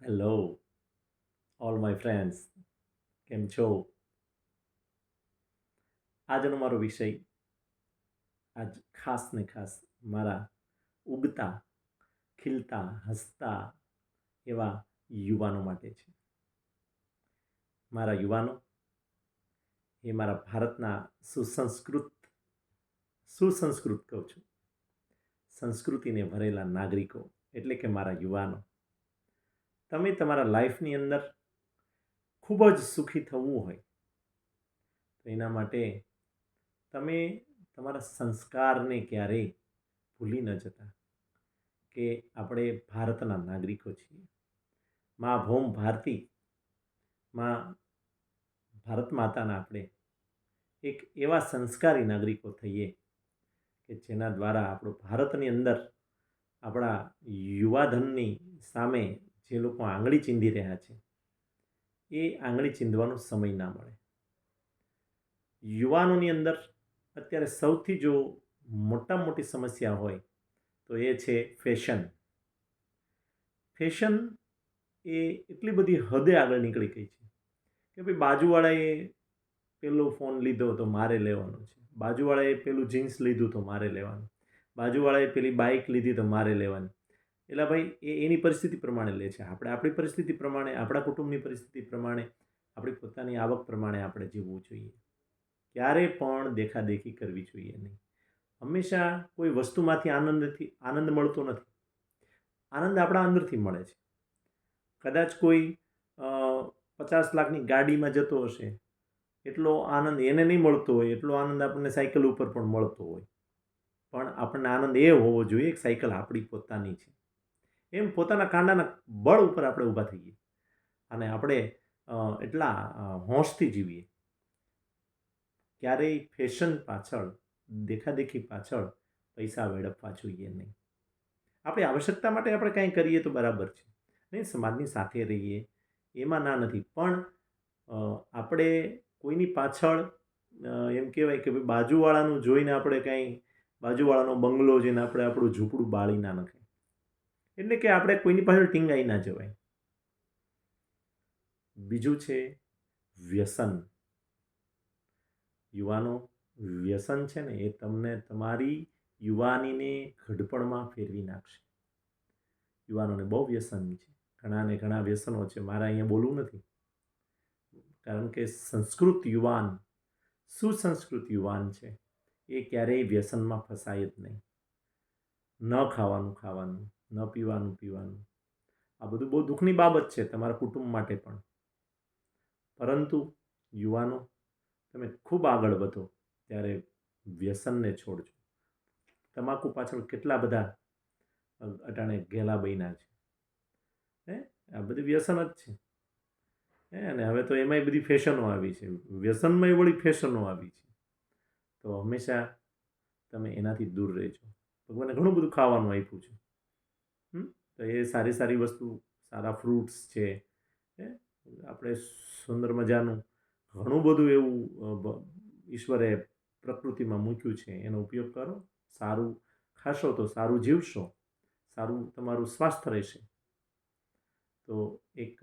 Hello all my friends, કેમ છો? આજનો મારો વિષય આજ ખાસ ને ખાસ મારા ઉગતા, ખીલતા, હસતા એવા યુવાનો માટે છે. મારા યુવાનો એ મારા ભારતના સુસંસ્કૃત કહું છું, સંસ્કૃતિને ભરેલા નાગરિકો એટલે કે મારા યુવાનો. તમે તમારા લાઈફની અંદર ખૂબ જ સુખી થવું હોય તો એના માટે તમે તમારા સંસ્કારને ક્યારેય ભૂલી ન જતા કે આપણે ભારતના નાગરિકો છીએ. મા ભૌમ ભારતી, મા ભારત માતાના આપણે એક એવા સંસ્કારી નાગરિકો થઈએ કે જેના દ્વારા આપણું ભારતની અંદર આપણા યુવાધનની સામે જે લોકો આંગળી ચીંધી રહ્યા છે એ આંગળી ચીંધવાનો સમય ના મળે. યુવાનોની અંદર અત્યારે સૌથી જો મોટામાં મોટી સમસ્યા હોય તો એ છે ફેશન. ફેશન એ એટલી બધી હદે આગળ નીકળી ગઈ છે કે ભાઈ બાજુવાળાએ પેલો ફોન લીધો તો મારે લેવાનો છે, બાજુવાળાએ પેલું જીન્સ લીધું તો મારે લેવાનું, બાજુવાળાએ પેલી બાઇક લીધી તો મારે લેવાની. એટલે ભાઈ એની પરિસ્થિતિ પ્રમાણે લે છે. આપણે આપણી પરિસ્થિતિ પ્રમાણે, આપણા કુટુંબની પરિસ્થિતિ પ્રમાણે, આપણી પોતાની આવક પ્રમાણે આપણે જીવવું જોઈએ. ક્યારે પણ દેખાદેખી કરવી જોઈએ નહીં. હંમેશા કોઈ વસ્તુમાંથી આનંદ મળતો નથી. આનંદ આપણા અંદરથી મળે છે. કદાચ કોઈ 50 લાખની ગાડીમાં જતો હશે, એટલો આનંદ એને નહીં મળતો હોય એટલો આનંદ આપણને સાયકલ ઉપર પણ મળતો હોય. પણ આપણને આનંદ એ હોવો જોઈએ કે સાયકલ આપણી પોતાની છે. એમ પોતાના કાંડાના બળ ઉપર આપણે ઊભા થઈએ અને આપણે એટલા હોંશથી જીવીએ. ક્યારેય ફેશન પાછળ, દેખાદેખી પાછળ પૈસા વેડફવા જોઈએ નહીં. આપણી આવશ્યકતા માટે આપણે કાંઈ કરીએ તો બરાબર છે, નહીં સમાજની સાથે રહીએ એમાં ના નથી. પણ આપણે કોઈની પાછળ એમ કહેવાય કે ભાઈ બાજુવાળાનું જોઈને આપણે કાંઈ બાજુવાળાનો બંગલો જોઈને આપણે આપણું ઝૂંપડું બાળી ના નખાય. એટલે કે આપણે કોઈની પાછળ ટીંગાઈ ના જવાય. બીજું છે વ્યસન. યુવાનો, વ્યસન છે ને એ તમને તમારી યુવાનીને ઘડપણમાં ફેરવી નાખશે. યુવાનોને બહુ વ્યસન છે, ઘણાને ઘણા વ્યસનો છે. મારે અહીંયા બોલવું નથી, કારણ કે સંસ્કૃત યુવાન, સુસંસ્કૃત યુવાન છે એ ક્યારેય વ્યસનમાં ફસાય જ નહીં. ન ખાવાનું ખાવાનું, ન પીવાનું પીવાનું, આ બધું બહુ દુઃખની બાબત છે તમારા કુટુંબ માટે પણ. પરંતુ યુવાનો, તમે ખૂબ આગળ વધો ત્યારે વ્યસનને છોડજો. તમાકુ પાછળ કેટલા બધા અટાણે ઘેલા બન્યા છે, આ બધી વ્યસન જ છે. અને હવે તો એમાંય બધી ફેશનો આવી છે, વ્યસનમાંય વળી ફેશનો આવી છે. તો હંમેશા તમે એનાથી દૂર રહેજો. ભગવાને ઘણું બધું ખાવાનું આપ્યું છે, તો એ સારી સારી વસ્તુ, સારા ફ્રૂટ્સ છે, આપણે સુંદર મજાનું ઘણું બધું એવું ઈશ્વરે પ્રકૃતિમાં મૂક્યું છે, એનો ઉપયોગ કરો. સારું ખાશો તો સારું જીવશો, સારું તમારું સ્વાસ્થ્ય રહેશે. તો એક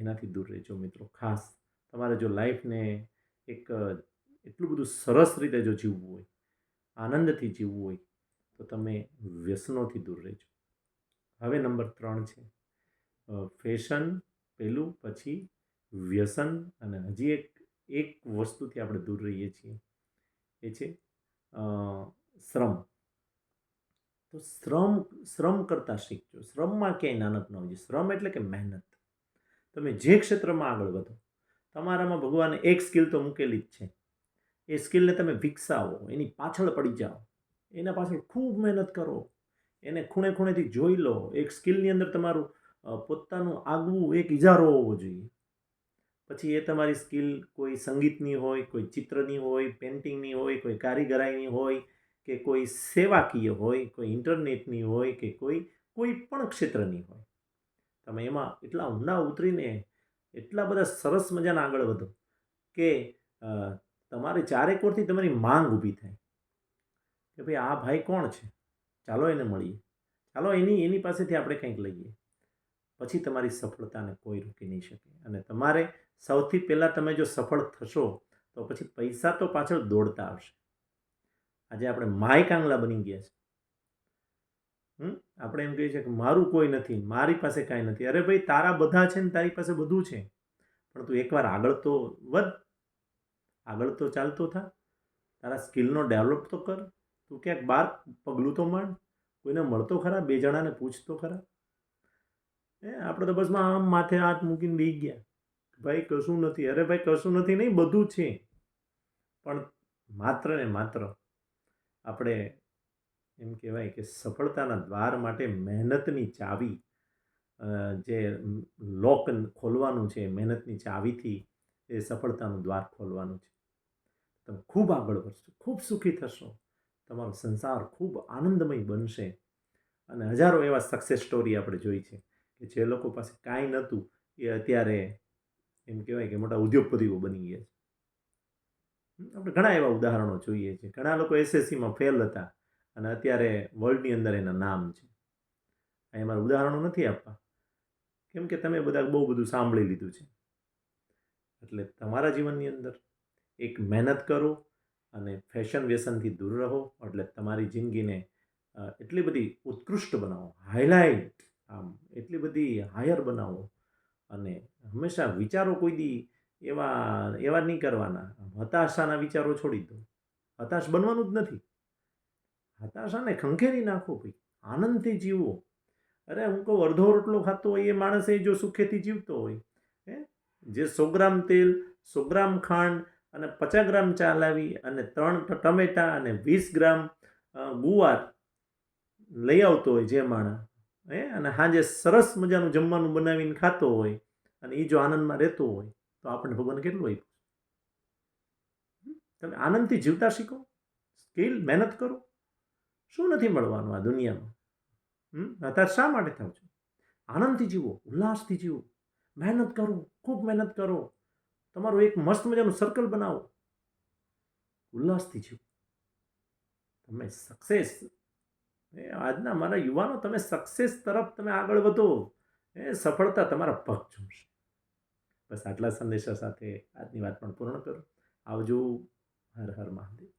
એનાથી દૂર રહેજો મિત્રો. ખાસ તમારે જો લાઈફને એક એટલું બધું સરસ રીતે જો જીવવું હોય, આનંદથી જીવવું હોય તો તમે વ્યસનોથી દૂર રહેજો. હવે નંબર 3 છે ફેશન, પહેલું, પછી વ્યસન, અને હજી એક વસ્તુથી આપણે દૂર રહીએ છીએ, એ છે શ્રમ. તો શ્રમ કરતાં શીખજો. શ્રમમાં ક્યાંય નાનક ન હોય. શ્રમ એટલે કે મહેનત. તમે જે ક્ષેત્રમાં આગળ વધો, તમારામાં ભગવાને એક સ્કિલ તો મૂકેલી જ છે. એ સ્કિલને તમે વિકસાવો, એની પાછળ પડી જાઓ, એના પાછળ ખૂબ મહેનત કરો, એને ખૂણે ખૂણેથી જોઈ લો. એક સ્કિલની અંદર તમારું પોતાનું આગવું એક ઇજારો હોવો જોઈએ. પછી એ તમારી સ્કિલ કોઈ સંગીતની હોય, કોઈ ચિત્રની હોય, પેઇન્ટિંગની હોય, કોઈ કારીગરાઈની હોય, કે કોઈ સેવાકીય હોય, કોઈ ઇન્ટરનેટની હોય, કે કોઈ પણ ક્ષેત્રની હોય. તમે એમાં એટલા ઊંડા ઉતરીને એટલા બધા સરસ મજાના આગળ વધો કે તમારે ચારેકોરથી તમારી માંગ ઊભી થાય કે ભાઈ આ ભાઈ કોણ છે, ચાલો એને મળીએ, ચાલો એની પાસેથી આપણે કંઈક લઈએ. પછી તમારી સફળતાને કોઈ રોકી નહીં શકે. અને તમારે સૌથી પહેલાં તમે જો સફળ થશો તો પછી પૈસા તો પાછળ દોડતા આવશે. આજે આપણે માય કાંગલા બની ગયા છે. આપણે એમ કહીએ છીએ કે મારું કોઈ નથી, મારી પાસે કાંઈ નથી. અરે ભાઈ, તારા બધા છે ને તારી પાસે બધું છે, પણ તું એકવાર આગળ તો વધ, આગળ તો ચાલતો થા, તારા સ્કિલનો ડેવલપ તો કર, તું ક્યાંક બહાર પગલું તો માંડ, કોઈને મળતો ખરા, બે જણાને પૂછતો ખરા. આપણે તો બસમાં આમ માથે હાથ મૂકીને બેસી ગયા, ભાઈ કશું નથી. અરે ભાઈ, કશું નથી નહીં, બધું છે. પણ માત્ર ને માત્ર આપણે એમ કહેવાય કે સફળતાના દ્વાર માટે મહેનતની ચાવી, જે લોક ખોલવાનું છે, મહેનતની ચાવીથી એ સફળતાનું દ્વાર ખોલવાનું છે. તમે ખૂબ આગળ વધશો, ખૂબ સુખી થશો, તમારો સંસાર ખૂબ આનંદમય બનશે. અને હજારો એવા સક્સેસ સ્ટોરી આપણે જોઈ છે કે જે લોકો પાસે કાંઈ નહોતું એ અત્યારે એમ કહેવાય કે મોટા ઉદ્યોગપતિઓ બની ગયા છે. આપણે ઘણા એવા ઉદાહરણો જોઈએ છીએ. ઘણા લોકો એસએસસીમાં ફેલ હતા અને અત્યારે વર્લ્ડની અંદર એના નામ છે. અહીં અમારે ઉદાહરણો નથી આપવા, કેમ કે તમે બધા બહુ બધું સાંભળી લીધું છે. એટલે તમારા જીવનની અંદર એક મહેનત કરો અને ફેશન વ્યસનથી દૂર રહો, એટલે તમારી જિંદગીને એટલી બધી ઉત્કૃષ્ટ બનાવો, હાઇલાઇટ, આમ એટલી બધી હાયર બનાવો. અને હંમેશા વિચારો કોઈ દી એવા નહીં કરવાના. હતાશાના વિચારો છોડી દો. હતાશ બનવાનું જ નથી. હતાશાને ખંખેરી નાખો ભાઈ, આનંદથી જીવો. અરે હું કહું, અડધો રોટલો ખાતો હોય એ માણસ જો સુખેથી જીવતો હોય, જે 100 ગ્રામ તેલ, 100 ગ્રામ ખાંડ અને 50 ગ્રામ ચા લાવી અને 3 ટમેટા અને 20 ગ્રામ ગુવાર લઈ આવતો હોય જે માણસ, અને સાંજે સરસ મજાનું જમવાનું બનાવીને ખાતો હોય અને એ જો આનંદમાં રહેતો હોય તો આપણને ભગવાન કેટલું આપ્યું. તમે આનંદથી જીવતા શીખો, સ્કિલ, મહેનત કરો. શું નથી મળવાનું આ દુનિયામાં? અત્યારે શા માટે થાવ છો? આનંદથી જીવો, ઉલ્લાસથી જીવો, મહેનત કરો, ખૂબ મહેનત કરો, તમારું એક મસ્ત મજાનું સર્કલ બનાવો, ઉલ્લાસથી જીવો. તમે સક્સેસ, આજના મારા યુવાનો, તમે સક્સેસ તરફ તમે આગળ વધો, સફળતા તમારા પગ ચૂમશે. બસ આટલા સંદેશા સાથે આજની વાત પણ પૂર્ણ કરો. આવજો. હર હર મહાદેવ.